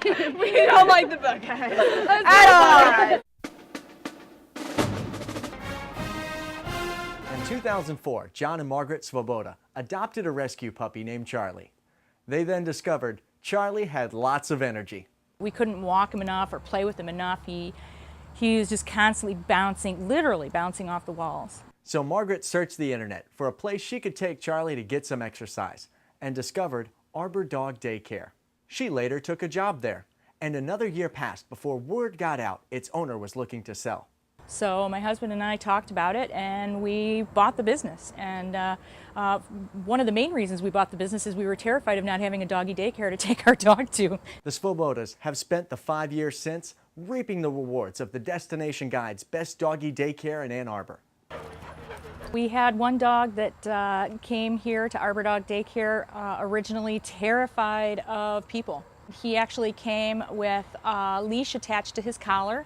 We don't like the book at all. In 2004, John and Margaret Svoboda adopted a rescue puppy named Charlie. They then discovered Charlie had lots of energy. We couldn't walk him enough or play with him enough. He was just constantly bouncing, literally bouncing off the walls. So Margaret searched the internet for a place she could take Charlie to get some exercise and discovered Arbor Dog Daycare. She later took a job there, and another year passed before word got out its owner was looking to sell. So my husband and I talked about it, and we bought the business. And one of the main reasons we bought the business is we were terrified of not having a doggy daycare to take our dog to. The Svobodas have spent the 5 years since reaping the rewards of the Destination Guide's best doggy daycare in Ann Arbor. We had one dog that came here to Arbor Dog Daycare originally terrified of people. He actually came with a leash attached to his collar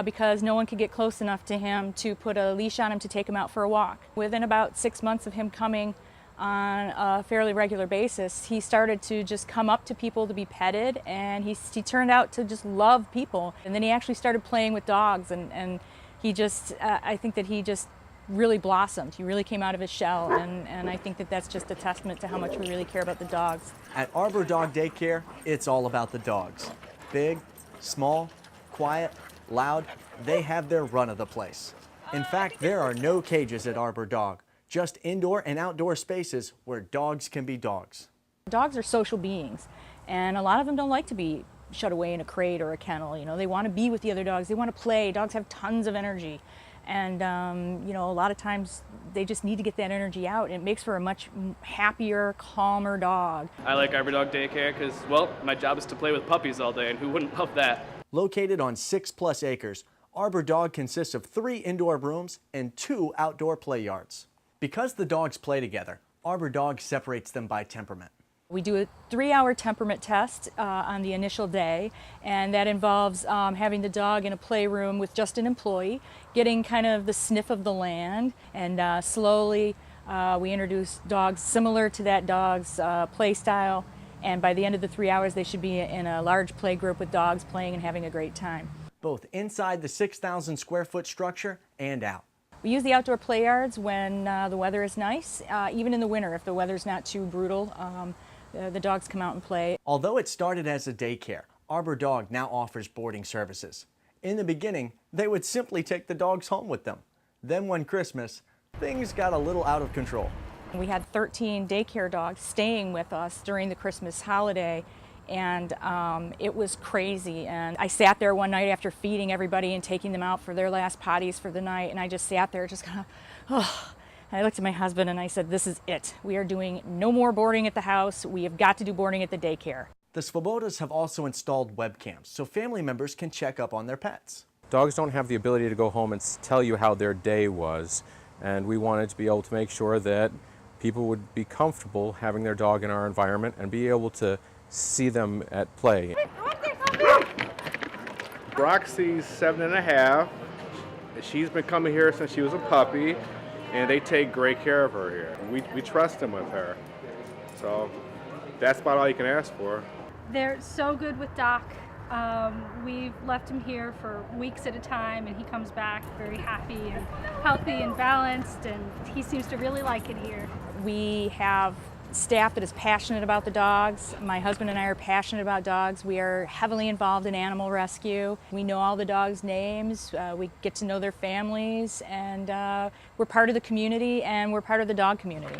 because no one could get close enough to him to put a leash on him to take him out for a walk. Within about 6 months of him coming on a fairly regular basis, he started to just come up to people to be petted, and he turned out to just love people. And then he actually started playing with dogs, and he just, I think that he just really blossomed. He really came out of his shell, and I think that that's just a testament to how much we really care about the dogs. At Arbor Dog Daycare, it's all about the dogs. Big, small, quiet, loud, they have their run of the place. In fact, there are no cages at Arbor Dog, just indoor and outdoor spaces where dogs can be dogs. Dogs are social beings, and a lot of them don't like to be shut away in a crate or a kennel. You know, they want to be with the other dogs. They want to play. Dogs have tons of energy. And, you know, a lot of times they just need to get that energy out, and it makes for a much happier, calmer dog. I like Arbor Dog Daycare because, well, my job is to play with puppies all day, and who wouldn't love that? Located on 6+ acres, Arbor Dog consists of 3 indoor rooms and 2 outdoor play yards. Because the dogs play together, Arbor Dog separates them by temperament. We do a 3-hour temperament test on the initial day, and that involves having the dog in a playroom with just an employee, getting kind of the sniff of the land, and slowly we introduce dogs similar to that dog's play style, and by the end of the 3 hours they should be in a large play group with dogs playing and having a great time. Both inside the 6,000 square foot structure and out. We use the outdoor play yards when the weather is nice, even in the winter if the weather's not too brutal. The dogs come out and play. Although it started as a daycare, Arbor Dog now offers boarding services. In the beginning, they would simply take the dogs home with them. Then one Christmas, things got a little out of control. We had 13 daycare dogs staying with us during the Christmas holiday, and it was crazy. And I sat there one night after feeding everybody and taking them out for their last potties for the night, and I just sat there just kind of, oh. I looked at my husband and I said, this is it. We are doing no more boarding at the house. We have got to do boarding at the daycare. The Svobodas have also installed webcams so family members can check up on their pets. Dogs don't have the ability to go home and tell you how their day was, and we wanted to be able to make sure that people would be comfortable having their dog in our environment and be able to see them at play. Roxy's 7½. She's been coming here since she was a puppy, and they take great care of her here. We trust them with her. So that's about all you can ask for. They're so good with Doc. We've left him here for weeks at a time, and he comes back very happy and healthy and balanced, and he seems to really like it here. We have staff that is passionate about the dogs. My husband and I are passionate about dogs. We are heavily involved in animal rescue. We know all the dogs' names. We get to know their families, and we're part of the community, and we're part of the dog community.